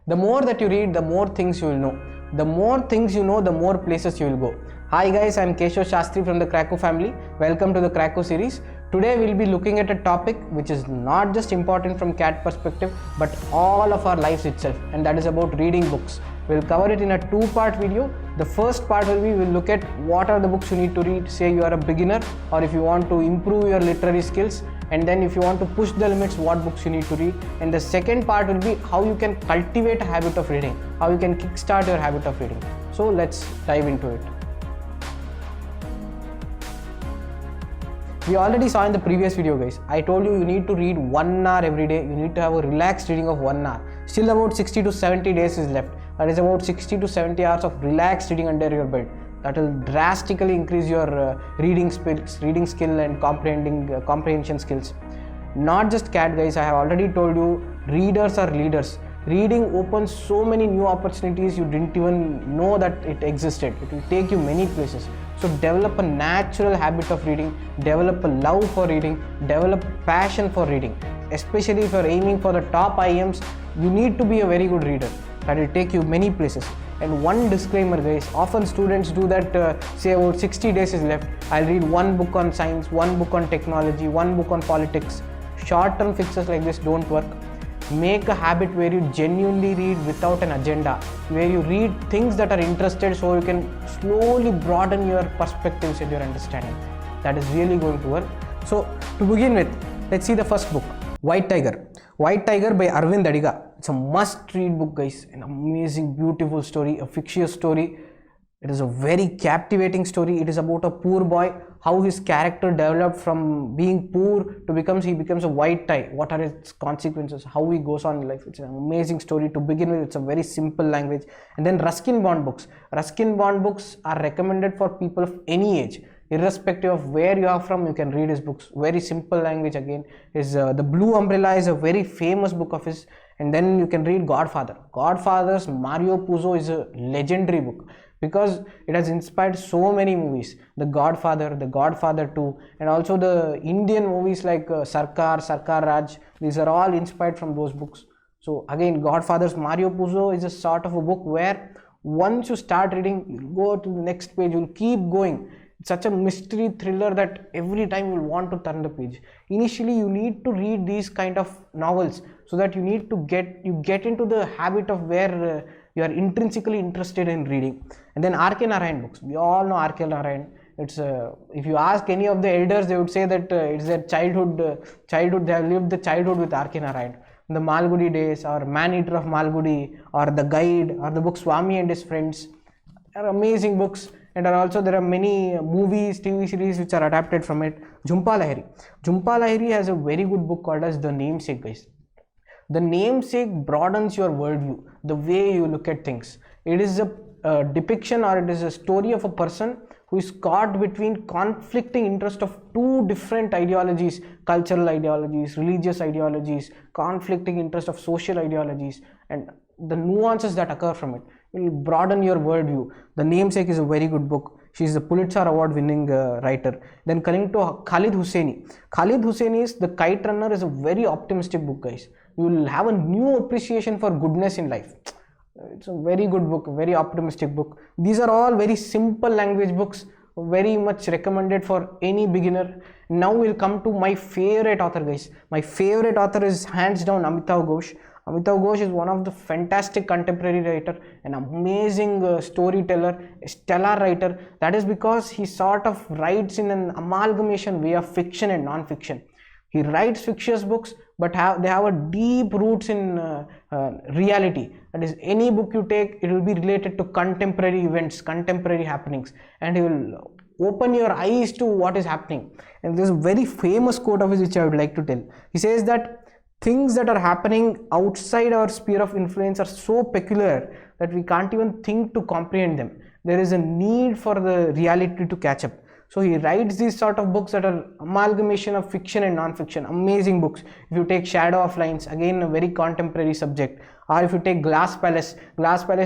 The more that you read, the more things you will know. The more things you know, the more places you will go. Hi guys, I am Keshav Shastri from the Krakow family. Welcome to the Krakow series. Today we will be looking at a topic which is not just important from CAT perspective, but all of our lives itself, and that is about reading books. We'll cover it in a two-part video. The first part will be, we'll look at what are the books you need to read, say you are a beginner, or if you want to improve your literary skills, and then if you want to push the limits, what books you need to read. And the second part will be how you can cultivate a habit of reading, how you can kickstart your habit of reading. So let's dive into it. We already saw in the previous video, guys. I told you need to read 1 hour every day. You need to have a relaxed reading of 1 hour. Still about 60 to 70 days is left. That is about 60 to 70 hours of relaxed reading under your belt. That will drastically increase your reading skill and comprehension skills. Not just CAT, guys. I have already told you, readers are leaders. Reading opens so many new opportunities you didn't even know that it existed. It will take you many places. So develop a natural habit of reading, develop a love for reading, develop passion for reading. Especially if you are aiming for the top IMs, you need to be a very good reader. That will take you many places. And one disclaimer, guys, often students do that, say about 60 days is left, I'll read one book on science, one book on technology, one book on politics. Short-term fixes like this don't work. Make a habit where you genuinely read without an agenda, where you read things that are interested so you can slowly broaden your perspectives and your understanding. That is really going to work. So to begin with, let's see the first book, White Tiger. White Tiger by Arvind Adiga. It's a must-read book, guys. An amazing, beautiful story, a fictitious story. It is a very captivating story. It is about a poor boy, how his character developed from being poor to he becomes a white tie. What are its consequences? How he goes on in life. It's an amazing story to begin with. It's a very simple language. And then Ruskin Bond books. Ruskin Bond books are recommended for people of any age. Irrespective of where you are from, you can read his books. Very simple language again. The Blue Umbrella is a very famous book of his. And then you can read Godfather. Godfather's Mario Puzo is a legendary book because it has inspired so many movies. The Godfather 2, and also the Indian movies like Sarkar Raj. These are all inspired from those books. So again, Godfather's Mario Puzo is a sort of a book where once you start reading, you'll go to the next page, you'll keep going. It's such a mystery thriller that every time you'll want to turn the page. Initially, you need to read these kind of novels so that you get into the habit of where you are intrinsically interested in reading. And then R.K. Narayan books. We all know R.K. Narayan. It's if you ask any of the elders, they would say that it's their childhood. They have lived the childhood with R.K. Narayan. The Malgudi days, or Man Eater of Malgudi, or The Guide, or the book Swami and His Friends. They are amazing books. And there are many movies, TV series which are adapted from it. Jhumpa Lahiri has a very good book called as The Namesake, guys. The Namesake broadens your worldview, the way you look at things. It is a depiction, or it is a story of a person who is caught between conflicting interests of two different ideologies, cultural ideologies, religious ideologies, conflicting interests of social ideologies, and the nuances that occur from it. It will broaden your worldview. The Namesake is a very good book. She is a Pulitzer Award winning writer. Then coming to Khalid Hosseini. Khalid Hosseini's The Kite Runner is a very optimistic book, guys. You will have a new appreciation for goodness in life. It's a very good book, a very optimistic book. These are all very simple language books, very much recommended for any beginner. Now we'll come to my favorite author, guys. My favorite author is hands down Amitav Ghosh. Amitav Ghosh is one of the fantastic contemporary writer, an amazing storyteller, a stellar writer. That is because he sort of writes in an amalgamation way of fiction and non-fiction. He writes fictitious books, but they have a deep roots in reality. That is, any book you take, it will be related to contemporary events, contemporary happenings, and he will open your eyes to what is happening. And there's a very famous quote of his which I would like to tell. He says that things that are happening outside our sphere of influence are so peculiar that we can't even think to comprehend them. There is a need for the reality to catch up. So he writes these sort of books that are amalgamation of fiction and non-fiction, amazing books. If you take Shadow of Lines, again a very contemporary subject, or if you take Glass Palace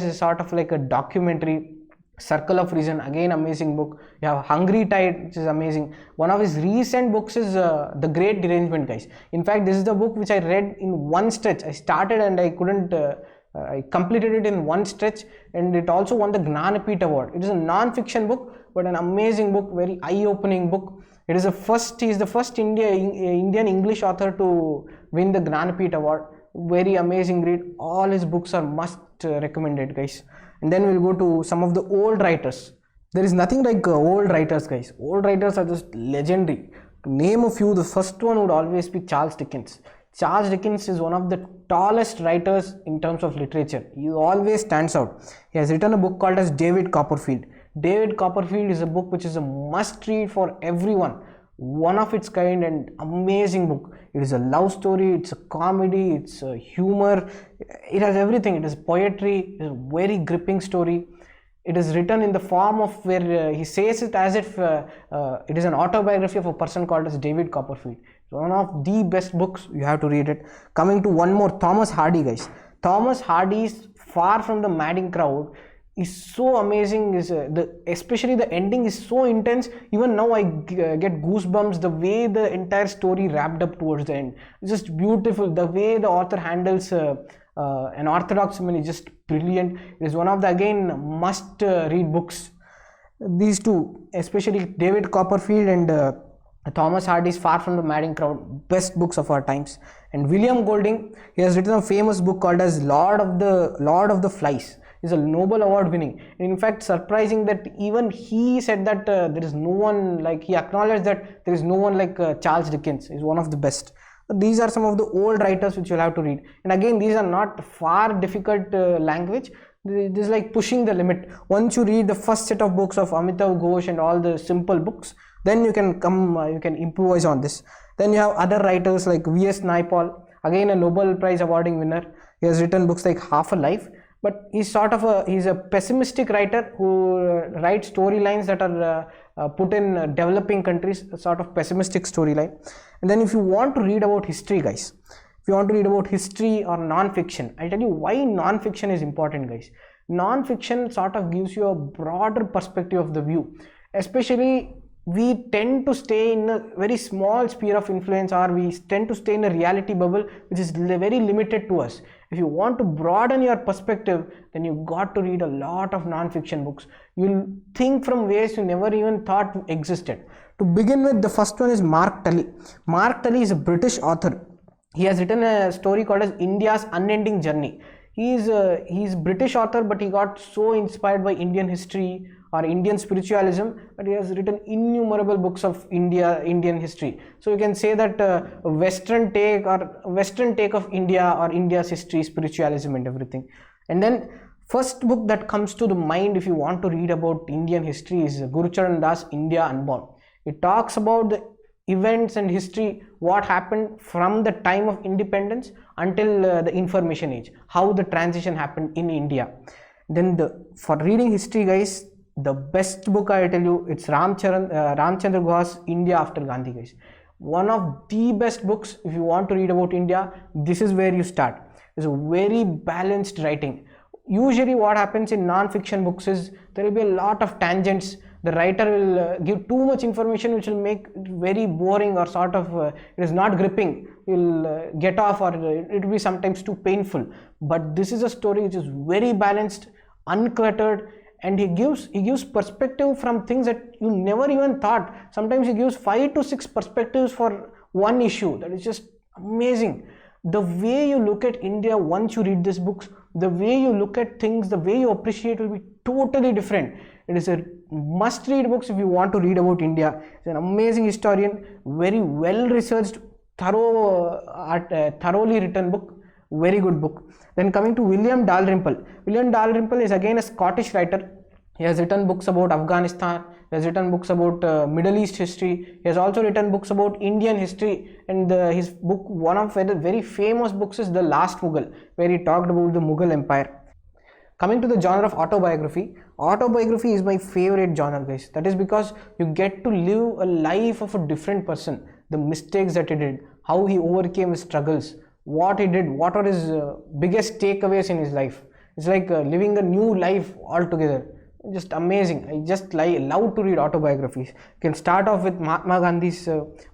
is sort of like a documentary. Circle of Reason, again amazing book. You have Hungry Tide, which is amazing. One of his recent books is The Great Derangement, guys. In fact, this is the book which I read in one stretch. I started and I couldn't I completed it in one stretch, and it also won the Gnanapith Award. It is a non-fiction book, but an amazing book, very eye-opening book. He is the first Indian English author to win the Gnanapith Award. Very amazing read. All his books are must recommended, guys. And then we'll go to some of the old writers. There is nothing like old writers, guys. Old writers are just legendary. To name a few, the first one would always be Charles Dickens. Charles Dickens is one of the tallest writers in terms of literature. He always stands out. He has written a book called as David Copperfield. David Copperfield is a book which is a must read for everyone. One of its kind and amazing book. It is a love story, it's a comedy, it's a humor, it has everything. It is poetry, it is a very gripping story. It is written in the form of where he says it as if it is an autobiography of a person called as David Copperfield. It's one of the best books, you have to read it. Coming to one more, Thomas Hardy, guys. Thomas Hardy's Far from the Madding Crowd is so amazing. Especially the ending is so intense. Even now I get goosebumps the way the entire story wrapped up towards the end. It's just beautiful. The way the author handles an orthodox woman is just brilliant. It is one of the again must read books. These two, especially David Copperfield and Thomas Hardy's Far from the Madding Crowd, best books of our times. And William Golding, he has written a famous book called as Lord of the Flies. It's a Nobel Award winning. In fact, surprising that even he said that there is no one like, he acknowledged that there is no one like Charles Dickens is one of the best. These are some of the old writers which you'll have to read. And again, these are not far difficult language. This is like pushing the limit. Once you read the first set of books of Amitav Ghosh and all the simple books, then you can you can improvise on this. Then you have other writers like V.S. Naipaul, again a Nobel Prize awarding winner. He has written books like Half a Life, but he's a pessimistic writer who writes storylines that are put in developing countries, a sort of pessimistic storyline. And then if you want to read about history, guys, if you want to read about history or non-fiction, I'll tell you why non-fiction is important, guys. Non-fiction sort of gives you a broader perspective of the view. Especially we tend to stay in a very small sphere of influence, or we tend to stay in a reality bubble which is very limited to us. If you want to broaden your perspective, then you got to read a lot of non-fiction books. You'll think from ways you never even thought existed. To begin with, the first one is Mark Tully. Mark Tully is a British author. He has written a story called as India's Unending Journey. He's British author, but he got so inspired by Indian history or Indian spiritualism that he has written innumerable books of Indian history. So you can say that Western take of India or India's history, spiritualism and everything. And then first book that comes to the mind if you want to read about Indian history is Gurucharan Das, India Unborn. It talks about the events and history, what happened from the time of independence until the information age, how the transition happened in India. Then for reading history, guys, the best book I tell you, it's Ramchandra Guha's India After Gandhi, guys. One of the best books if you want to read about India. This is where you start. It's a very balanced writing. Usually what happens in non-fiction books is there will be a lot of tangents. The writer will give too much information which will make it very boring or sort of it is not gripping. You'll get off, or it will be sometimes too painful. But this is a story which is very balanced, uncluttered, and he gives perspective from things that you never even thought. Sometimes he gives 5 to 6 perspectives for one issue. That is just amazing. The way you look at India once you read these books, the way you look at things, the way you appreciate will be totally different. It is a must read books if you want to read about India. He's an amazing historian, very well researched, thoroughly written book, very good book. Then coming to William Dalrymple. William Dalrymple is again a Scottish writer. He has written books about Afghanistan, he has written books about Middle East history, he has also written books about Indian history, and his book, one of the very famous books is The Last Mughal, where he talked about the Mughal Empire. Coming to the genre of autobiography, autobiography is my favorite genre, guys. That is because you get to live a life of a different person, the mistakes that he did, how he overcame his struggles, what he did, what are his biggest takeaways in his life. It's like living a new life altogether. Just amazing. I just love to read autobiographies. You can start off with Mahatma Gandhi's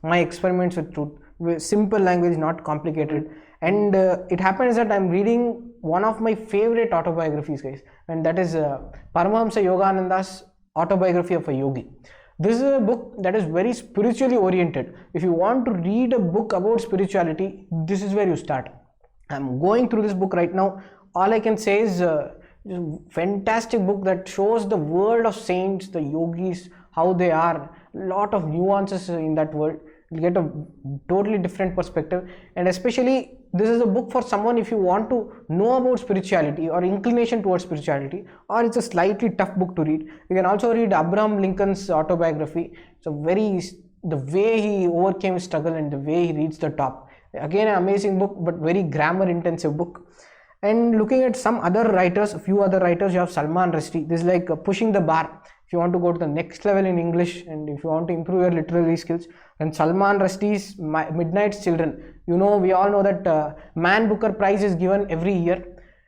My Experiments with Truth, with simple language, not complicated. And it happens that I'm reading one of my favorite autobiographies, guys, and that is Paramahamsa Yogananda's Autobiography of a Yogi. This is a book that is very spiritually oriented. If you want to read a book about spirituality, this is where you start. I'm going through this book right now. All I can say is fantastic book that shows the world of saints, the yogis, how they are, lot of nuances in that world. You get a totally different perspective, and especially this is a book for someone if you want to know about spirituality or inclination towards spirituality, or it's a slightly tough book to read. You can also read Abraham Lincoln's autobiography. It's a the way he overcame his struggle and the way he reached the top. Again, an amazing book, but very grammar intensive book. And looking at some other writers, a few other writers, you have Salman Rushdie. This is like pushing the bar. If you want to go to the next level in English and if you want to improve your literary skills, and Salman Rushdie's Midnight's Children. You know, we all know that Man Booker Prize is given every year.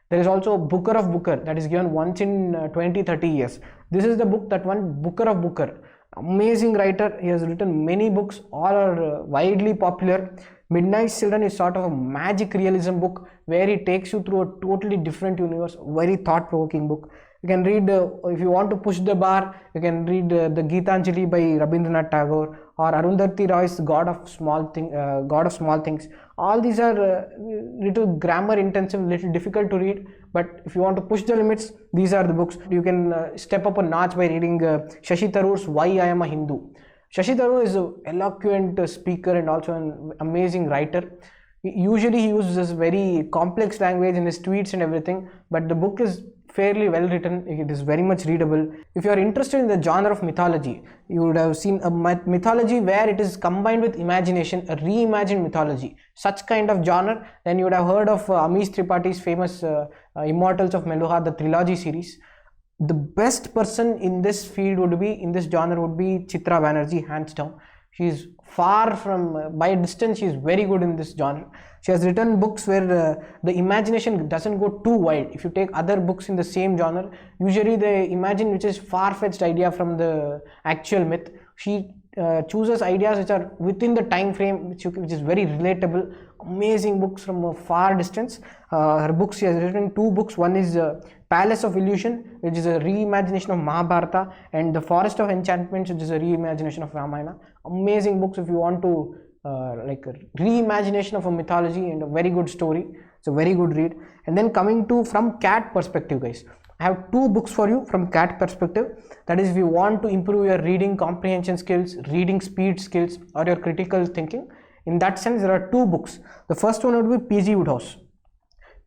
There is also Booker of Booker that is given once in 20-30 years. This is the book that won Booker of Booker. Amazing writer. He has written many books. All are widely popular. Midnight's Children is sort of a magic realism book where he takes you through a totally different universe. Very thought-provoking book. You can read, if you want to push the bar, you can read the Gitanjali by Rabindranath Tagore or Arundhati Roy's God of Small Things. All these are little grammar intensive, little difficult to read, but if you want to push the limits, these are the books. You can step up a notch by reading Shashi Tharoor's Why I Am a Hindu. Shashi Tharoor is an eloquent speaker and also an amazing writer. Usually he uses very complex language in his tweets and everything, but the book is fairly well written. It is very much readable. If you are interested in the genre of mythology, you would have seen a mythology where it is combined with imagination, a reimagined mythology, such kind of genre. Then you would have heard of Amish Tripathi's famous Immortals of Meluha, the trilogy series. The best person in this field would be, in this genre, would be Chitra Banerjee, hands down. She is far from, by a distance, she is very good in this genre. She has written books where the imagination doesn't go too wide. If you take other books in the same genre, usually they imagine which is far-fetched idea from the actual myth. She chooses ideas which are within the time frame, which is very relatable. Amazing books from a far distance. Her books, she has written two books. One is Palace of Illusion, which is a reimagination of Mahabharata, and The Forest of Enchantments, which is a reimagination of Ramayana. Amazing books if you want to like a reimagination of a mythology and a very good story. It's a very good read. And then coming to from cat perspective, guys, I have two books for you from cat perspective. That is, if you want to improve your reading comprehension skills, reading speed skills, or your critical thinking. In that sense, there are two books. The first one would be P.G. Wodehouse.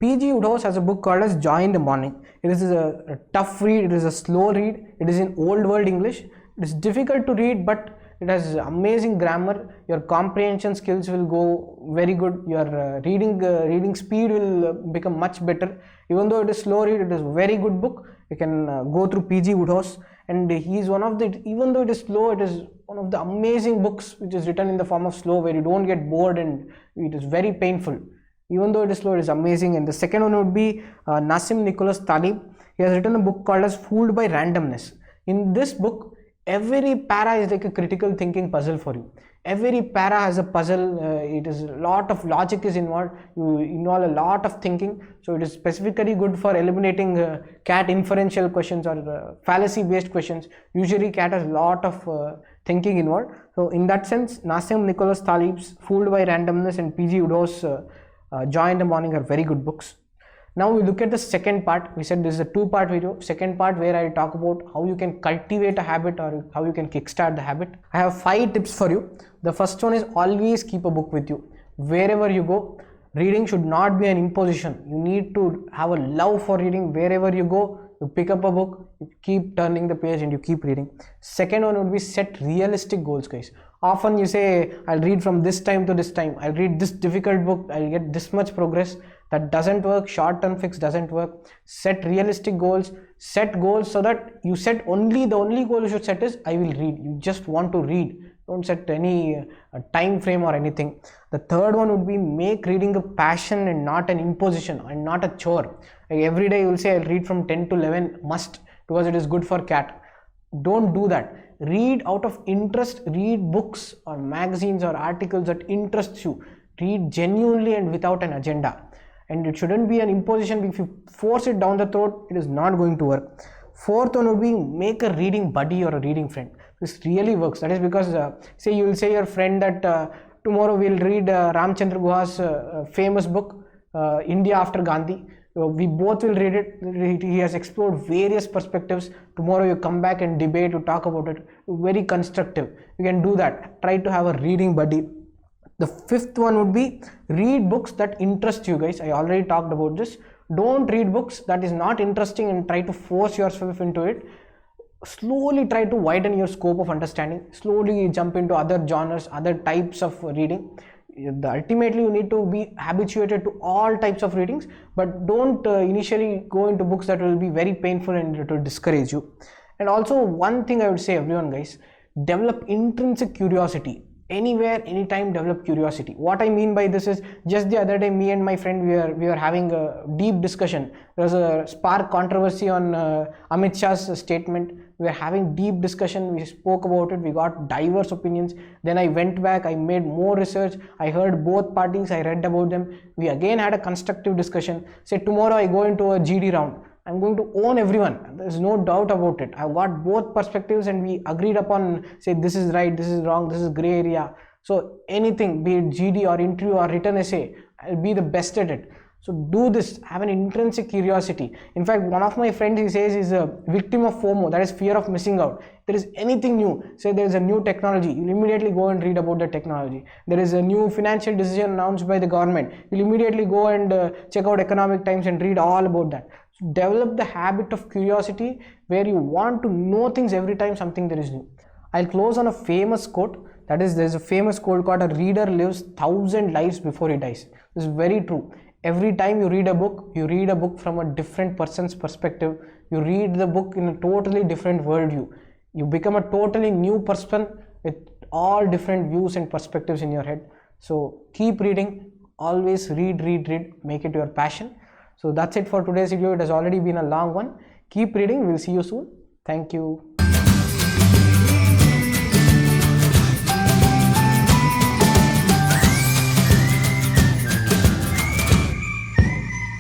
P.G. Wodehouse has a book called as Joy in the Morning. It is a tough read. It is a slow read. It is in old world English. It is difficult to read, but it has amazing grammar. Your comprehension skills will go very good. Your reading speed will become much better. Even though it is slow read, it is a very good book. You can go through P.G. Wodehouse, and he is one of the, even though it is slow, it is one of the amazing books which is written in the form of slow, where you don't get bored and it is very painful. Even though it is slow, it is amazing. And the second one would be Nassim Nicholas Taleb. He has written a book called as Fooled by Randomness. In this book, every para is like a critical thinking puzzle for you. Every para has a puzzle. It is a lot of logic is involved. You involve a lot of thinking. So it is specifically good for eliminating cat inferential questions or fallacy based questions. Usually cat has a lot of thinking involved. So in that sense, Nassim Nicholas Taleb's Fooled by Randomness and P.G. Wodehouse Joy in the Morning are very good books. Now we look at the second part. We said this is a two-part video. Second part where I talk about how you can cultivate a habit or how you can kickstart the habit. I have 5 tips for you. The first one is always keep a book with you. Wherever you go, reading should not be an imposition. You need to have a love for reading. Wherever you go, you pick up a book, you keep turning the page and you keep reading. Second one would be set realistic goals, guys. Often you say, I'll read from this time to this time. I'll read this difficult book. I'll get this much progress. That doesn't work. Short-term fix doesn't work. Set realistic goals. Set goals so that you set the only goal you should set is I will read. You just want to read. Don't set any time frame or anything. The third one would be make reading a passion and not an imposition and not a chore. Like every day you will say I'll read from 10 to 11 must because it is good for cat. Don't do that. Read out of interest. Read books or magazines or articles that interests you. Read genuinely and without an agenda. and it shouldn't be an imposition. If you force it down the throat, it is not going to work. Fourth one would be make a reading buddy or a reading friend. This really works. That is because say you will say your friend that tomorrow we'll read Ramchandra Guha's famous book India After Gandhi. We both will read it. He has explored various perspectives. Tomorrow you come back and debate, you talk about it. Very constructive. You can do that. Try to have a reading buddy. The fifth one would be read books that interest you, guys. I already talked about this. Don't read books that is not interesting and try to force yourself into it. Slowly try to widen your scope of understanding. Slowly jump into other genres, other types of reading. Ultimately you need to be habituated to all types of readings, but don't initially go into books that will be very painful and it will discourage you. And also one thing I would say, everyone, guys, develop intrinsic curiosity. Anywhere, anytime, develop curiosity. What I mean by this is, just the other day me and my friend we were having a deep discussion. There was a spark controversy on Amit Shah's statement. We were having deep discussion, we spoke about it, we got diverse opinions. Then I went back, I made more research, I heard both parties, I read about them. We again had a constructive discussion. Say tomorrow I go into a GD round, I'm going to own everyone. There's no doubt about it. I've got both perspectives and we agreed upon, say this is right, this is wrong, this is gray area. So anything, be it GD or interview or written essay, I'll be the best at it. So do this, have an intrinsic curiosity. In fact, one of my friends, he says he's a victim of FOMO, that is fear of missing out. If there is anything new, say there is a new technology, you'll immediately go and read about the technology. There is a new financial decision announced by the government, you'll immediately go and check out Economic Times and read all about that. So develop the habit of curiosity where you want to know things every time something there is new. I'll close on a famous quote. That is, there's a famous quote called, "A reader lives 1,000 lives before he dies." This is very true. Every time you read a book from a different person's perspective. You read the book in a totally different worldview. You become a totally new person with all different views and perspectives in your head. So keep reading, always read, make it your passion. So that's it for today's video. It has already been a long one. Keep reading. We'll see you soon. Thank you.